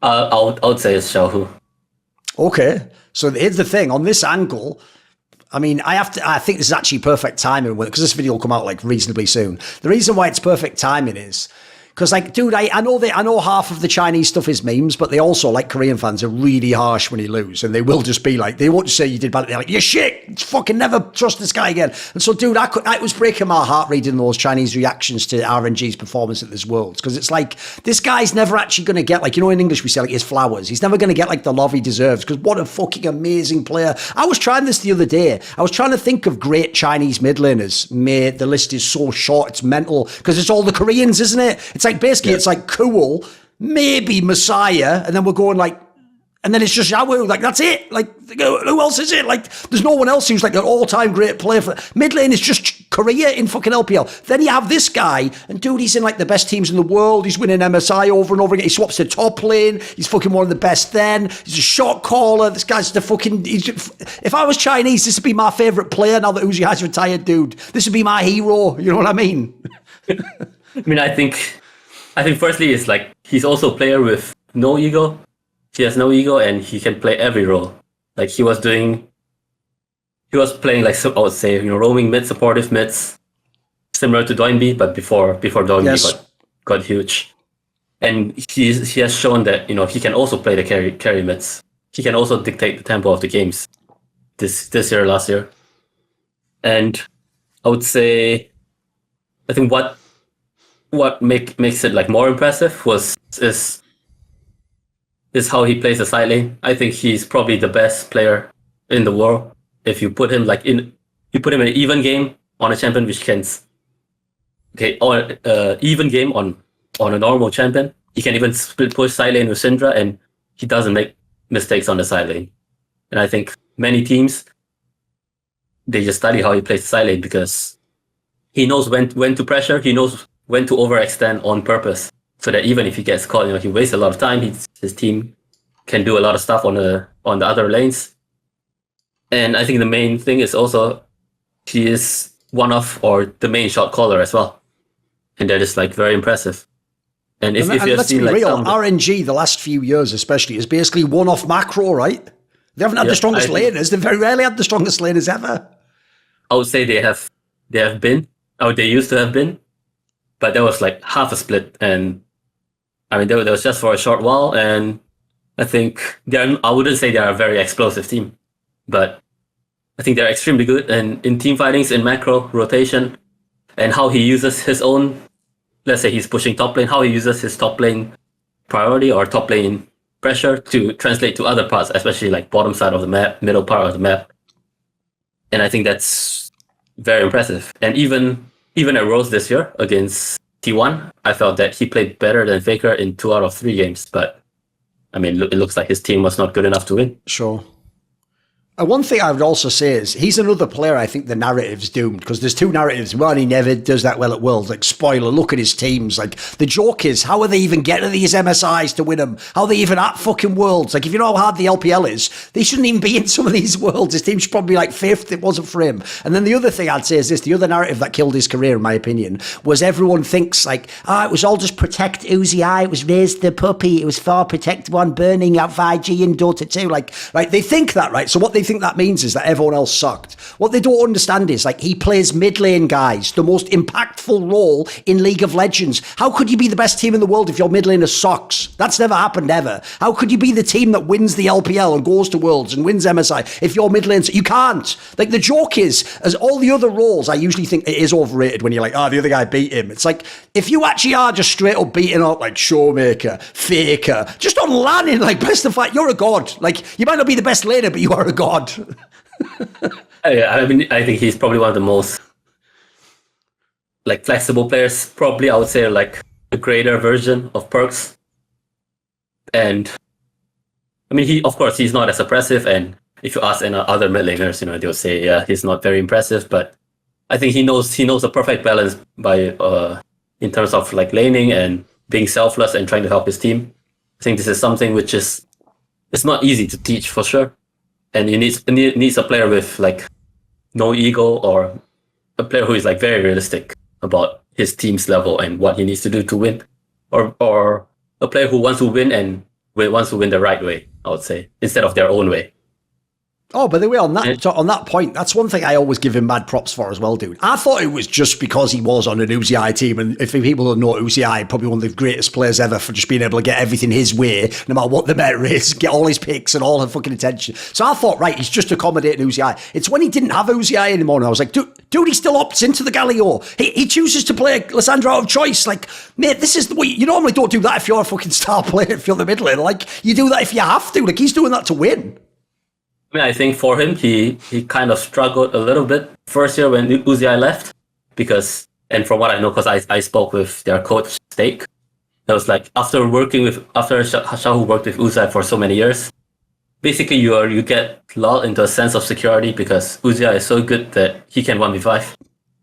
I would say it's Xiaohu. Okay, so here's the thing on this angle. I mean, I think this is actually perfect timing because this video will come out like reasonably soon. The reason why it's perfect timing is because, like, dude, I know half of the Chinese stuff is memes, but they also, like Korean fans, are really harsh when you lose, and they will just be like, they won't just say you did bad. They're like, you're shit. Fucking never trust this guy again. And so, dude, it was breaking my heart reading those Chinese reactions to RNG's performance at this Worlds, because it's like this guy's never actually going to get, like, you know, in English we say like his flowers. He's never going to get like the love he deserves, because what a fucking amazing player. I was trying this the other day. I was trying to think of great Chinese mid laners. Mate, the list is so short, it's mental, because it's all the Koreans, isn't it? It's like basically it's like Cool, maybe Messiah, and then we're going like, and then it's just Xiaohu. Like, that's it. Like, who else is it? Like, there's no one else who's like an all-time great player for mid lane. Is just Korea in fucking LPL. Then you have this guy, and dude, he's in like the best teams in the world. He's winning MSI over and over again. He swaps to top lane. He's fucking one of the best. Then he's a shot caller. This guy's the fucking. If I was Chinese, this would be my favorite player. Now that Uzi has retired, dude, this would be my hero. You know what I mean? I mean, I think firstly, it's like he's also a player with no ego. He has no ego, and he can play every role. Like he was playing like, I would say, you know, roaming mid, supportive mids, similar to Doinby, but before Doinby got huge. And he has shown that, you know, he can also play the carry mids. He can also dictate the tempo of the games this year, last year. And I would say, I think what makes it like more impressive is how he plays the side lane. I think he's probably the best player in the world. If you put him in an even game on a champion which can, or even game on a normal champion, he can even split push side lane with Syndra, and he doesn't make mistakes on the side lane. And I think many teams, they just study how he plays the side lane because he knows when to pressure, he knows when to overextend on purpose, so that even if he gets caught, you know, he wastes a lot of time. His team can do a lot of stuff on the other lanes. And I think the main thing is also he is the main shot caller as well, and that is like very impressive. And if you let's be real, RNG the last few years especially is basically one-off macro, right? They haven't had the strongest laners. They've very rarely had the strongest laners ever. I would say they have been, or they used to have been, but that was like half a split. And I mean, that was just for a short while. And I think I wouldn't say they're a very explosive team, but I think they're extremely good. And in team fightings, in macro rotation, and how he uses his own, let's say he's pushing top lane, how he uses his top lane priority or top lane pressure to translate to other parts, especially like bottom side of the map, middle part of the map. And I think that's very impressive. And even at Rose this year against T1, I felt that he played better than Faker in 2 out of 3 games. But I mean, it looks like his team was not good enough to win. Sure. One thing I would also say is he's another player I think the narrative's doomed, because there's 2 narratives. One, he never does that well at Worlds. Like, spoiler, look at his teams. Like, the joke is, how are they even getting these MSIs to win them? How are they even at fucking Worlds? Like, if you know how hard the LPL is, they shouldn't even be in some of these Worlds. His team should probably be like 5th. It wasn't for him. And then the other thing I'd say is this, the other narrative that killed his career, in my opinion, was everyone thinks like, it was all just protect Uzi I, it was raise the puppy, it was for protect one burning out 5G in Dota 2. Like, right, they think that, right? So what they think that means is that everyone else sucked. What they don't understand is, like, he plays mid lane, guys, the most impactful role in League of Legends. How could you be the best team in the world if your mid laner sucks? That's never happened ever. How could you be the team that wins the LPL and goes to Worlds and wins MSI if your mid lane? You can't. Like, the joke is, as all the other roles, I usually think it is overrated when you're like, the other guy beat him. It's like, if you actually are just straight up beating up like Showmaker, Faker, just on landing, like, best of fight, you're a god. Like, you might not be the best laner, but you are a god. I mean, I think he's probably one of the most like flexible players. Probably, I would say, like the greater version of Perks. And I mean, of course, he's not as impressive. And if you ask any other mid laners, you know, they'll say, yeah, he's not very impressive. But I think he knows the perfect balance by in terms of like laning and being selfless and trying to help his team. I think this is something which it's not easy to teach for sure. And you needs a player with like no ego, or a player who is like very realistic about his team's level and what he needs to do to win, or a player who wants to win and wants to win the right way, I would say, instead of their own way. Oh, by the way, on that point, that's one thing I always give him mad props for as well, dude. I thought it was just because he was on an Uzi team, and if people don't know Uzi, probably one of the greatest players ever for just being able to get everything his way, no matter what the meta is, get all his picks and all the fucking attention. So I thought, right, he's just accommodating Uzi. It's when he didn't have Uzi anymore, and I was like, dude, he still opts into the Galio. He chooses to play Lissandra out of choice. Like, mate, this is the way. You normally don't do that if you're a fucking star player, if you're the mid laner. Like, you do that if you have to. Like, he's doing that to win. I mean, I think for him, he kind of struggled a little bit first year when Uzi left, because, and from what I know, because I spoke with their coach, Stake, it was like after Xiaohu worked with Uzi for so many years, basically you get lulled into a sense of security because Uzi is so good that he can 1v5.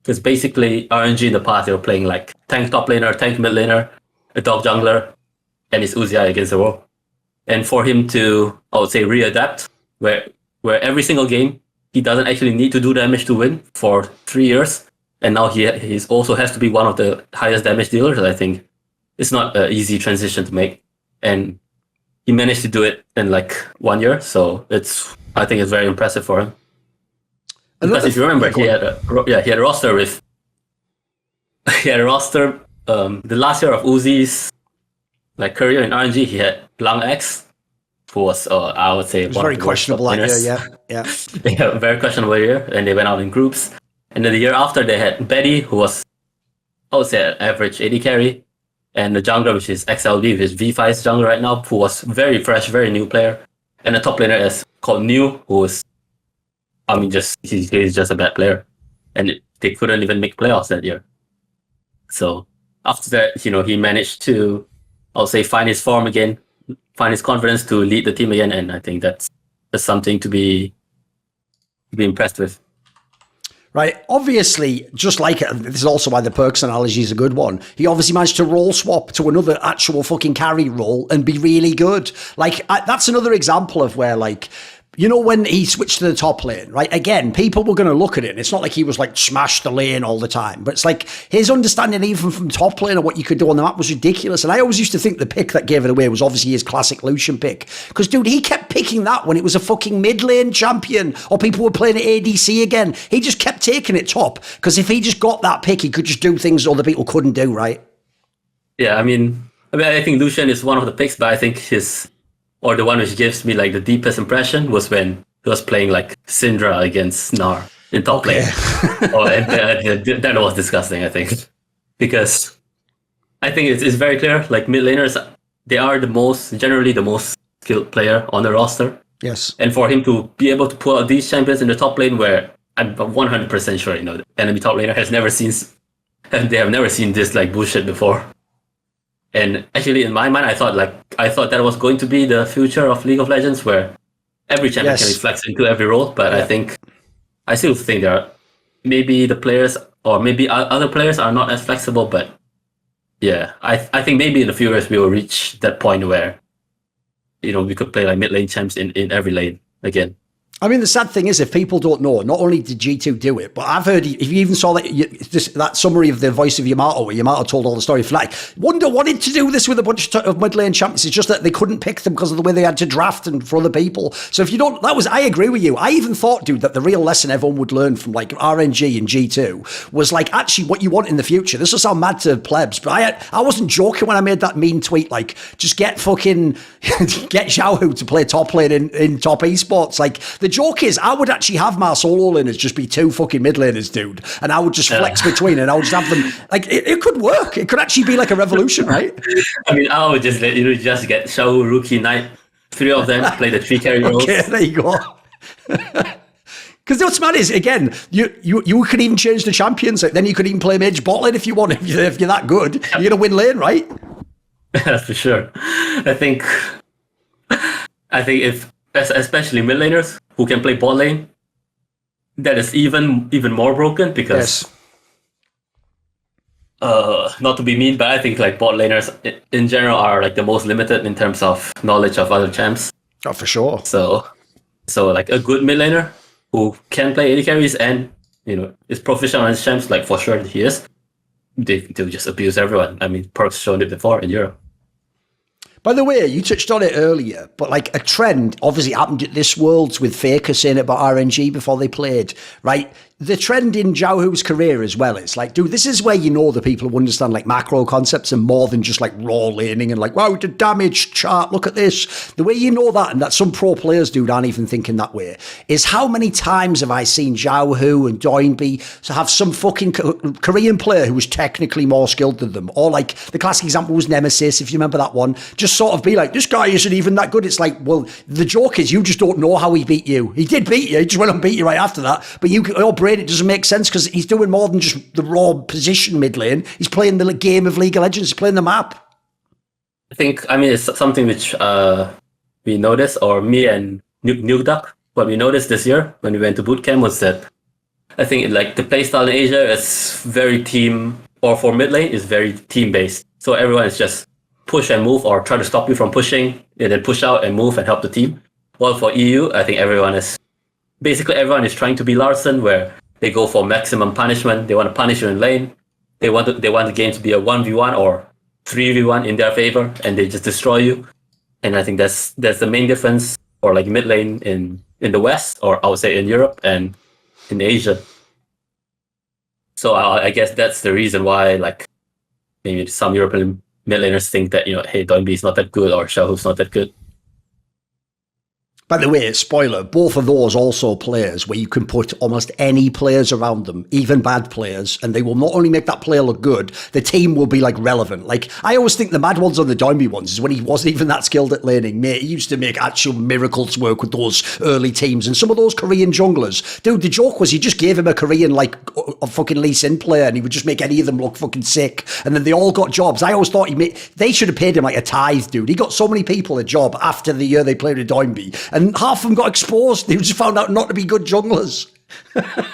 Because basically RNG in the past, they were playing like tank top laner, tank mid laner, a dog jungler, and it's Uzi against the world. And for him to, I would say, readapt, where every single game he doesn't actually need to do damage to win for 3 years, and now he's also has to be one of the highest damage dealers. I think it's not an easy transition to make, and he managed to do it in like 1 year. So I think it's very impressive for him. Because if you remember, he had a roster with the last year of Uzi's like career in RNG. He had Blanc X, who was, I would say, one very questionable that year, yeah. Yeah, very questionable year, and they went out in groups. And then the year after, they had Betty, who was, I would say, an average AD carry, and the jungler, which is XLB, which is V5's jungler right now, who was very fresh, very new player. And the top laner is called New, who is, I mean, he's just a bad player. And they couldn't even make playoffs that year. So after that, he managed to, I would say, find his form again, find his confidence to lead the team again, and I think that's something to be impressed with. Right, obviously, just like it, this is also why the Perks analogy is a good one. He obviously managed to role swap to another actual fucking carry role and be really good. Like, that's another example of where, like, when he switched to the top lane, right? Again, people were going to look at it. And it's not like he was like smash the lane all the time, but it's like his understanding even from top lane of what you could do on the map was ridiculous. And I always used to think the pick that gave it away was obviously his classic Lucian pick. Because, dude, he kept picking that when it was a fucking mid lane champion or people were playing ADC again. He just kept taking it top. Because if he just got that pick, he could just do things other people couldn't do, right? Yeah, I mean, I think Lucian is one of the picks, but I think the one which gives me like the deepest impression was when he was playing like Syndra against Gnar in top lane. That was disgusting, I think. Because I think it's very clear, like mid laners, they are generally the most skilled player on the roster. Yes. And for him to be able to pull out these champions in the top lane where I'm 100% sure, the enemy top laner they have never seen this like bullshit before. And actually, in my mind, I thought that was going to be the future of League of Legends, where every champion can be flexed into every role. But I still think there are maybe the players or maybe other players are not as flexible. But yeah, I think maybe in a few years we will reach that point where we could play like mid lane champs in every lane again. I mean, the sad thing is, if people don't know, not only did G2 do it, but I've heard, if you even saw that summary of the voice of Yamato, where Yamato told all the story, Wonder wanted to do this with a bunch of mid lane champions. It's just that they couldn't pick them because of the way they had to draft and for other people. So if you don't, I agree with you. I even thought, dude, that the real lesson everyone would learn from like RNG and G2 was like actually what you want in the future. This will sound mad to plebs, but I wasn't joking when I made that mean tweet, like, just get Xiaohu to play top lane in top esports. Like, the joke is, I would actually have my solo laners just be two fucking mid laners, dude, and I would just flex between, and I would just have them. Like, it could work. It could actually be like a revolution, right? I mean, I would just just get Xiaohu, Rookie, Knight, three of them play the three carry roles. Okay, there you go. Because what's mad is, again, you could even change the champions. Then you could even play mage bot lane if you want. If you're that good, you're gonna win lane, right? That's for sure. I think if, especially mid laners who can play bot lane, that is even more broken because not to be mean, but I think like bot laners in general are like the most limited in terms of knowledge of other champs. Oh, for sure. So like a good mid laner who can play AD carries and is proficient on his champs, like for sure he is, they'll just abuse everyone. I mean, Perk's shown it before in Europe. By the way, you touched on it earlier, but like a trend obviously happened at this Worlds with Faker saying about RNG before they played, right? The trend in Xiaohu's career as well is like, dude, this is where you know the people who understand like macro concepts and more than just like raw laning and like, wow, the damage chart, look at this. The way you know that, and that some pro players, dude, aren't even thinking that way, is how many times have I seen Xiaohu and Doinby to have some fucking Korean player who was technically more skilled than them, or like the classic example was Nemesis, if you remember that one, just sort of be like, this guy isn't even that good. It's like, well, the joke is you just don't know how he beat you. He did beat you, he just went and beat you right after that, but your brain, it doesn't make sense because he's doing more than just the raw position mid lane. He's playing the game of League of Legends. He's playing the map. I mean, it's something which we noticed, or me and Nuke Duck, what we noticed this year when we went to boot camp was that I think like the playstyle in Asia is very team, or for mid lane is very team based. So everyone is just push and move or try to stop you from pushing and then push out and move and help the team. While for EU, I think everyone is trying to be Larson, where they go for maximum punishment. They want to punish you in lane. They want the game to be a 1v1 or 3v1 in their favor, and they just destroy you. And I think that's the main difference for like mid lane in the West, or I would say in Europe and in Asia. So I guess that's the reason why like maybe some European mid laners think that, hey, Doinby is not that good or Xiaohu's not that good. By the way, spoiler, both of those also players where you can put almost any players around them, even bad players, and they will not only make that player look good, the team will be like relevant. Like, I always think the mad ones on the Doinby ones is when he wasn't even that skilled at laning. Mate, he used to make actual miracles work with those early teams. And some of those Korean junglers, dude, the joke was he just gave him a Korean, like, a fucking Lee Sin player, and he would just make any of them look fucking sick. And then they all got jobs. I always thought they should have paid him like a tithe, dude. He got so many people a job after the year they played with Doinby. And half of them got exposed. They just found out not to be good junglers.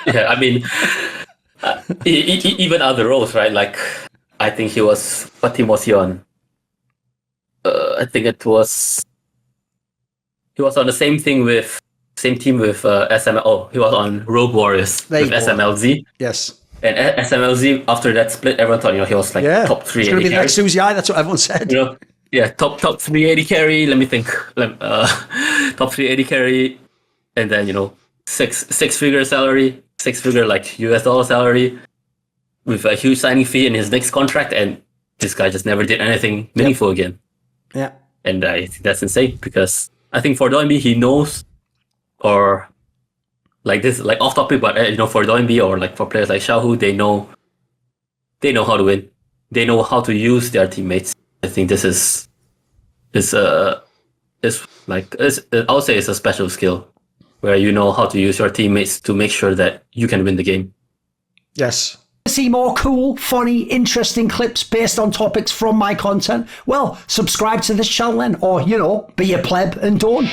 Yeah, I mean, even other roles, right? Like, I think what team was he on? I think he was on the same team with SML. Oh, he was on Rogue Warriors with SMLZ. Yes. And SMLZ, after that split, everyone thought, he was like top 3 AD carry. It's going to be the next Suzy I, that's what everyone said. Yeah, top 3 AD carry. Let me think. Top 3 AD carry, and then six-figure salary, 6-figure like US dollar salary, with a huge signing fee in his next contract, and this guy just never did anything meaningful again. Yeah, and I think that's insane, because I think for Doinby he knows, or like this, like off topic, but for Doinby or like for players like Xiaohu, they know how to win. They know how to use their teammates. I think this is I would say it's a special skill where you know how to use your teammates to make sure that you can win the game. Yes. See more cool, funny, interesting clips based on topics from my content? Well, subscribe to this channel then, or, be a pleb and don't.